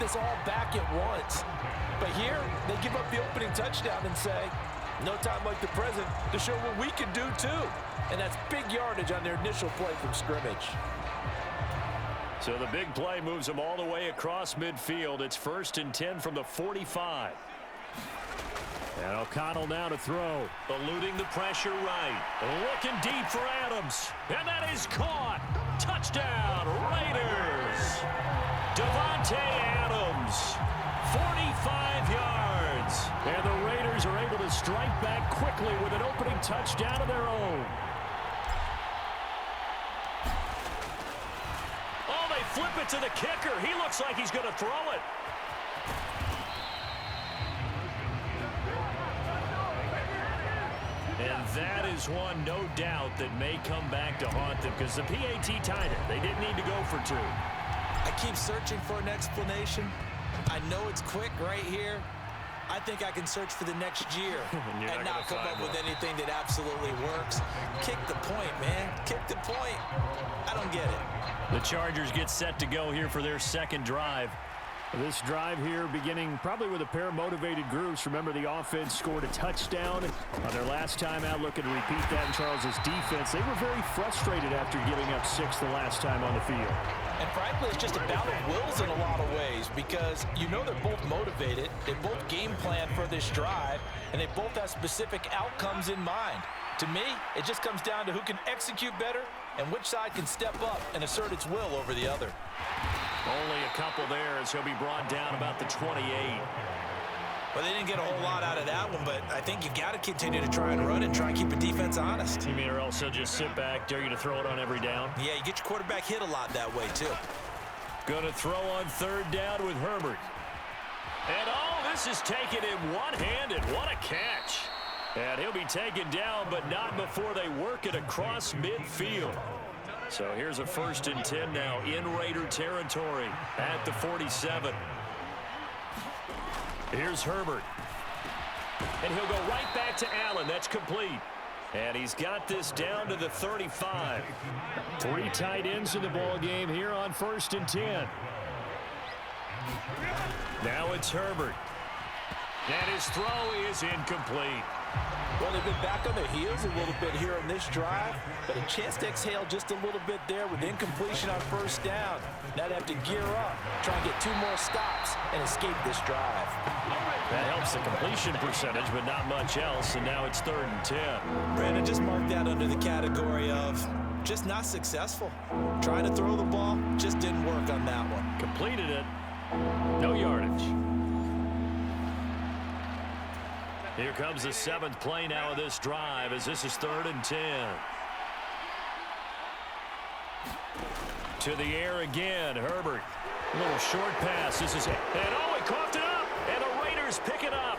this all back at once. But here, they give up the opening touchdown and say, no time like the present to show what we can do too. And that's big yardage on their initial play from scrimmage. So the big play moves them all the way across midfield. It's 1st and 10 from the 45. And O'Connell now to throw. Eluding the pressure right. Looking deep for Adams. And that is caught. Touchdown, Raiders. Devontae Adams, 45 yards. And the Raiders are able to strike back quickly with an opening touchdown of their own. Oh, they flip it to the kicker. He looks like he's going to throw it. And that is one, no doubt, that may come back to haunt them because the PAT tied it. They didn't need to go for 2. I keep searching for an explanation. I know it's quick right here. I think I can search for the next year and not come up with anything that absolutely works. Kick the point, man. Kick the point. I don't get it. The Chargers get set to go here for their second drive. This drive here beginning probably with a pair of motivated groups. Remember, the offense scored a touchdown on their last time out, looking to repeat that in Charles' defense. They were very frustrated after giving up 6 the last time on the field. And frankly, it's just a battle of wills in a lot of ways because you know they're both motivated. They both game plan for this drive, and they both have specific outcomes in mind. To me, it just comes down to who can execute better and which side can step up and assert its will over the other. Only a couple there as he'll be brought down about the 28. Well, they didn't get a whole lot out of that one, but I think you've got to continue to try and run and try and keep the defense honest. You mean or else he'll just sit back, dare you to throw it on every down? Yeah, you get your quarterback hit a lot that way, too. Going to throw on 3rd down with Herbert. And, oh, this is taken in one-handed. What a catch. And he'll be taken down, but not before they work it across midfield. So here's a 1st and 10 now in Raider territory at the 47. Here's Herbert. And he'll go right back to Allen. That's complete. And he's got this down to the 35. 3 tight ends in the ball game here on 1st and 10. Now it's Herbert. And his throw is incomplete. Well, they've been back on their heels a little bit here on this drive, but a chance to exhale just a little bit there with incompletion on 1st down. Now they have to gear up, try and get 2 more stops, and escape this drive. That helps the completion percentage, but not much else, and now it's 3rd and 10. Brandon, just mark that under the category of just not successful. Trying to throw the ball, just didn't work on that one. Completed it. No yardage. Here comes the 7th play now of this drive as this is 3rd and 10. To the air again, Herbert. A little short pass. This is it. And oh, he coughed it up. And the Raiders pick it up.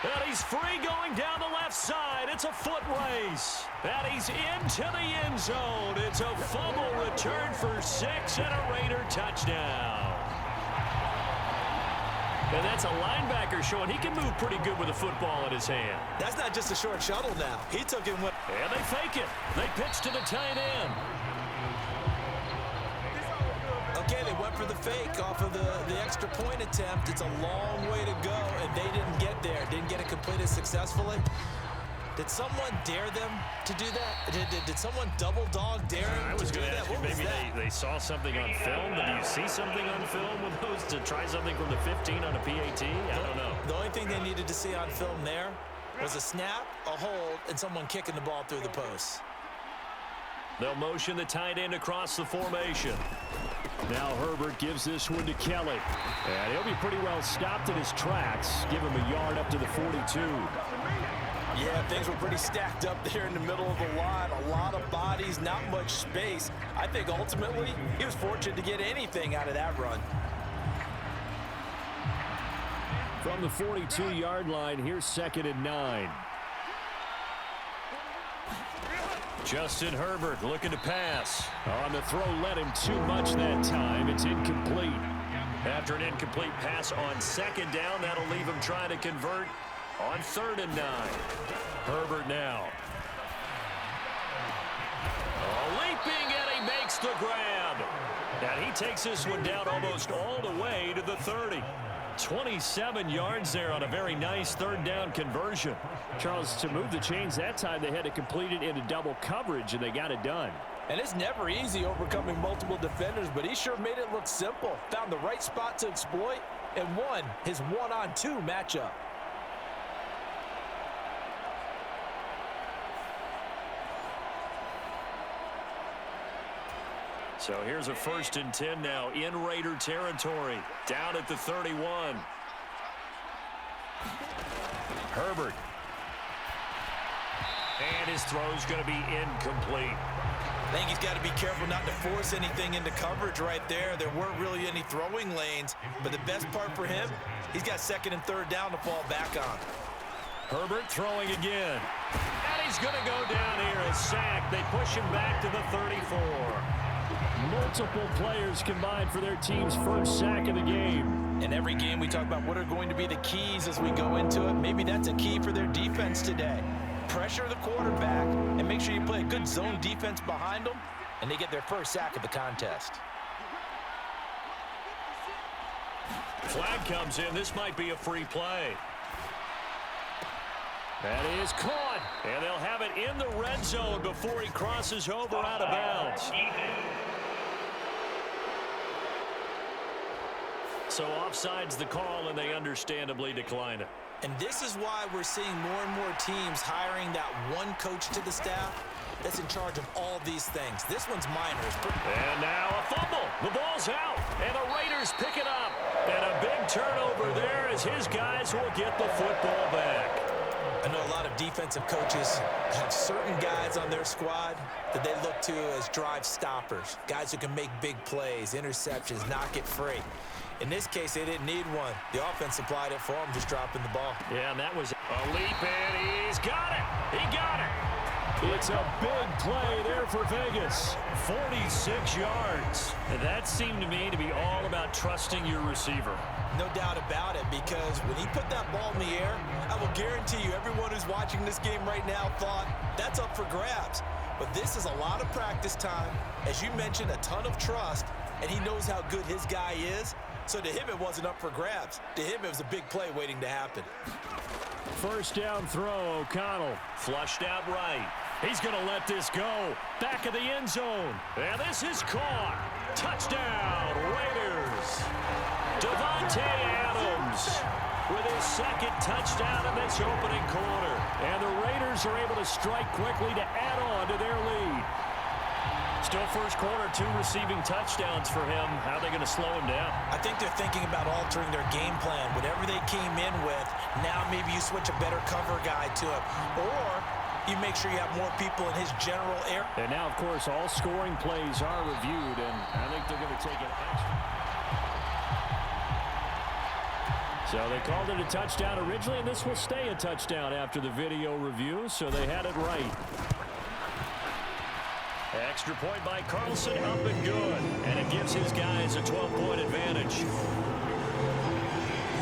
And he's free going down the left side. It's a foot race. And he's into the end zone. It's a fumble return for 6 and a Raider touchdown. And that's a linebacker showing he can move pretty good with a football in his hand. That's not just a short shuttle now. He took it and went. And they fake it. They pitch to the tight end. Okay, they went for the fake off of the extra point attempt. It's a long way to go, and they didn't get there. Didn't get it completed successfully. Did someone dare them to do that? Did someone double dog dare them I was to do going to that? ask you, maybe they saw something on film. Did you see something on film with those to try something from the 15 on a PAT? I don't know. The only thing they needed to see on film there was a snap, a hold, and someone kicking the ball through the post. They'll motion the tight end across the formation. Now Herbert gives this one to Kelly. And he'll be pretty well stopped in his tracks. Give him a yard up to the 42. Yeah, things were pretty stacked up there in the middle of the line. A lot of bodies, not much space. I think ultimately he was fortunate to get anything out of that run. From the 42-yard line, here's 2nd and 9. Justin Herbert looking to pass. On the throw, led him too much that time. It's incomplete. After an incomplete pass on 2nd down, that'll leave him trying to convert on 3rd and 9. Herbert now. Oh, leaping, and he makes gets the grab. And he takes this one down almost all the way to the 30. 27 yards there on a very nice third down conversion. Charles, to move the chains that time, they had to complete it into double coverage, and they got it done. And it's never easy overcoming multiple defenders, but he sure made it look simple. Found the right spot to exploit and won his one-on-two matchup. So here's a 1st and 10 now in Raider territory. Down at the 31. Herbert. And his throw's going to be incomplete. I think he's got to be careful not to force anything into coverage right there. There weren't really any throwing lanes, but the best part for him, he's got 2nd and 3rd down to fall back on. Herbert throwing again. And he's going to go down here. A sack. They push him back to the 34. Multiple players combined for their team's first sack of the game. In every game we talk about what are going to be the keys as we go into it. Maybe that's a key for their defense today. Pressure the quarterback and make sure you play a good zone defense behind them, and they get their first sack of the contest. Flag comes in. This might be a free play. That is caught. And they'll have it in the red zone before he crosses over out of bounds. So offside's the call, and they understandably decline it. And this is why we're seeing more and more teams hiring that one coach to the staff that's in charge of all these things. This one's minor. And now a fumble. The ball's out, and the Raiders pick it up. And a big turnover there as his guys will get the football back. I know a lot of defensive coaches have certain guys on their squad that they look to as drive stoppers, guys who can make big plays, interceptions, knock it free. In this case, they didn't need one. The offense supplied it for him, just dropping the ball. Yeah, and that was a leap, and he's got it. He got it. It's a big play there for Vegas. 46 yards. And that seemed to me to be all about trusting your receiver. No doubt about it, because when he put that ball in the air, I will guarantee you everyone who's watching this game right now thought that's up for grabs. But this is a lot of practice time. As you mentioned, a ton of trust, and he knows how good his guy is. So to him, it wasn't up for grabs. To him, it was a big play waiting to happen. First down throw, O'Connell. Flushed out right. He's going to let this go. Back of the end zone. And this is caught. Touchdown, Raiders. Davante Adams with his 2nd touchdown in this opening quarter. And the Raiders are able to strike quickly to add on to their lead. Still first quarter, 2 receiving touchdowns for him. How are they going to slow him down? I think they're thinking about altering their game plan. Whatever they came in with, now maybe you switch a better cover guy to it. Or you make sure you have more people in his general area. And now, of course, all scoring plays are reviewed, and I think they're going to take it extra. So they called it a touchdown originally, and this will stay a touchdown after the video review, so they had it right. Extra point by Carlson, up and good. And it gives his guys a 12-point advantage.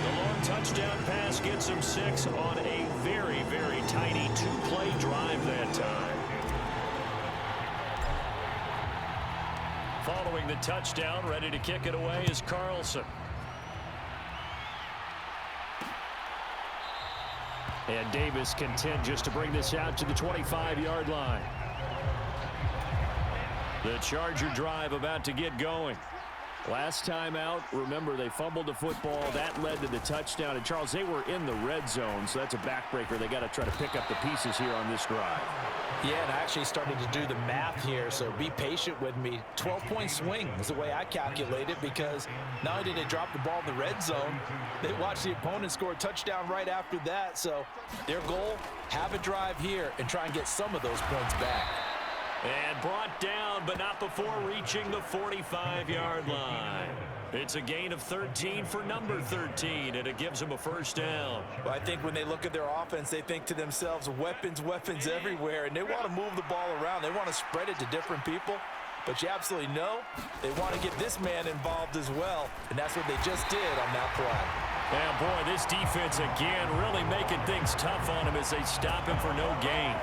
The long touchdown pass gets him 6 on a very, very tiny 2-play drive that time. Following the touchdown, ready to kick it away is Carlson. And Davis content just to bring this out to the 25-yard line. The Charger drive about to get going. Last time out, remember, they fumbled the football. That led to the touchdown. And, Charles, they were in the red zone, so that's a backbreaker. They got to try to pick up the pieces here on this drive. Yeah, and I actually started to do the math here, so be patient with me. 12-point swing is the way I calculate it, because not only did they drop the ball in the red zone, they watched the opponent score a touchdown right after that. So their goal, have a drive here and try and get some of those points back. And brought down, but not before reaching the 45-yard line. It's a gain of 13 for number 13, and it gives them a first down. Well, I think when they look at their offense, they think to themselves, weapons, weapons everywhere, and they want to move the ball around. They want to spread it to different people. But you absolutely know they want to get this man involved as well, and that's what they just did on that play. And, boy, this defense again really making things tough on him as they stop him for no gain.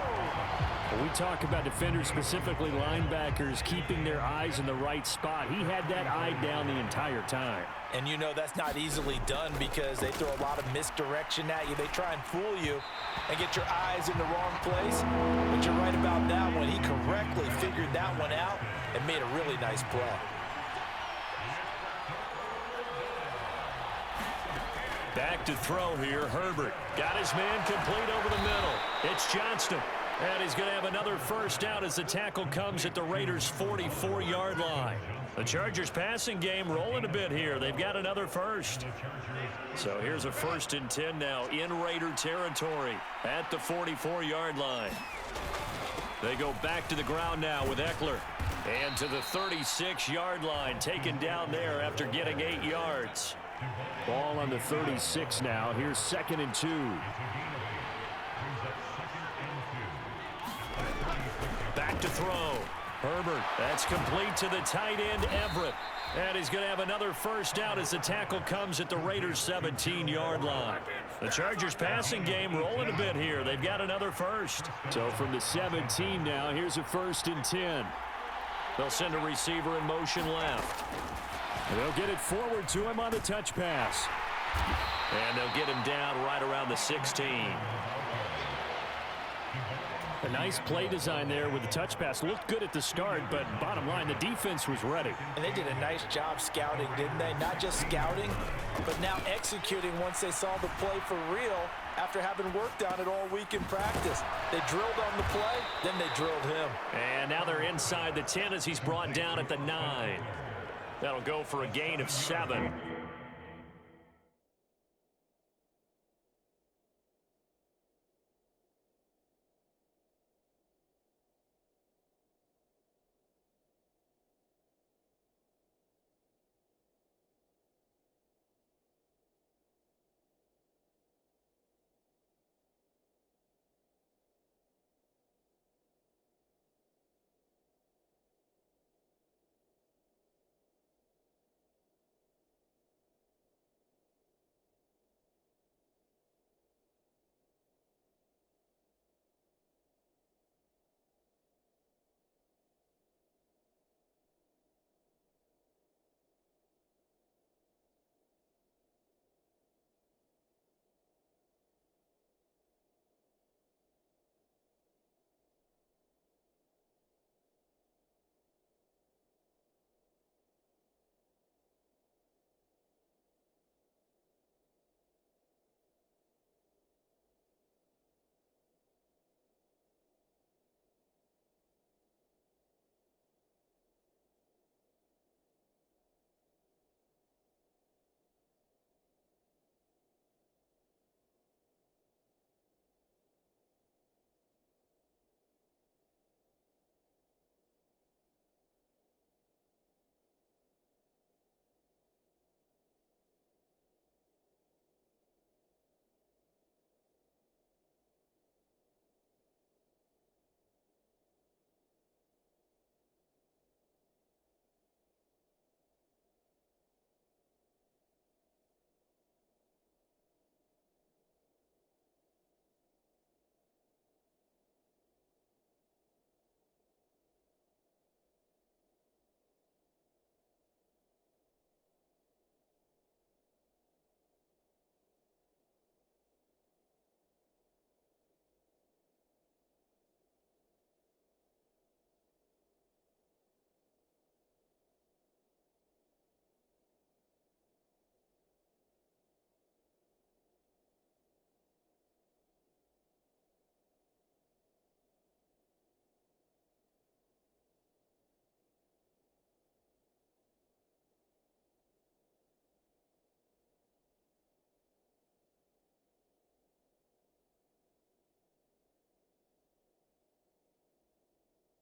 We talk about defenders, specifically linebackers, keeping their eyes in the right spot. He had that eye down the entire time. And you know that's not easily done because they throw a lot of misdirection at you. They try and fool you and get your eyes in the wrong place. But you're right about that one. He correctly figured that one out and made a really nice play. Back to throw here, Herbert. Got his man complete over the middle. It's Johnston. And he's going to have another first down as the tackle comes at the Raiders' 44-yard line. The Chargers passing game rolling a bit here. They've got another first. So here's a 1st and 10 now in Raider territory at the 44-yard line. They go back to the ground now with Eckler. And to the 36-yard line, taken down there after getting 8 yards. Ball on the 36 now. Here's 2nd and 2. Back to throw. Herbert, that's complete to the tight end, Everett. And he's going to have another first down as the tackle comes at the Raiders' 17-yard line. The Chargers passing game rolling a bit here. They've got another first. So from the 17 now, here's a 1st and 10. They'll send a receiver in motion left. They'll get it forward to him on the touch pass. And they'll get him down right around the 16. A nice play design there with the touch pass. Looked good at the start, but bottom line, the defense was ready. And they did a nice job scouting, didn't they? Not just scouting, but now executing once they saw the play for real after having worked on it all week in practice. They drilled on the play, then they drilled him. And now they're inside the 10 as he's brought down at the 9. That'll go for a gain of 7.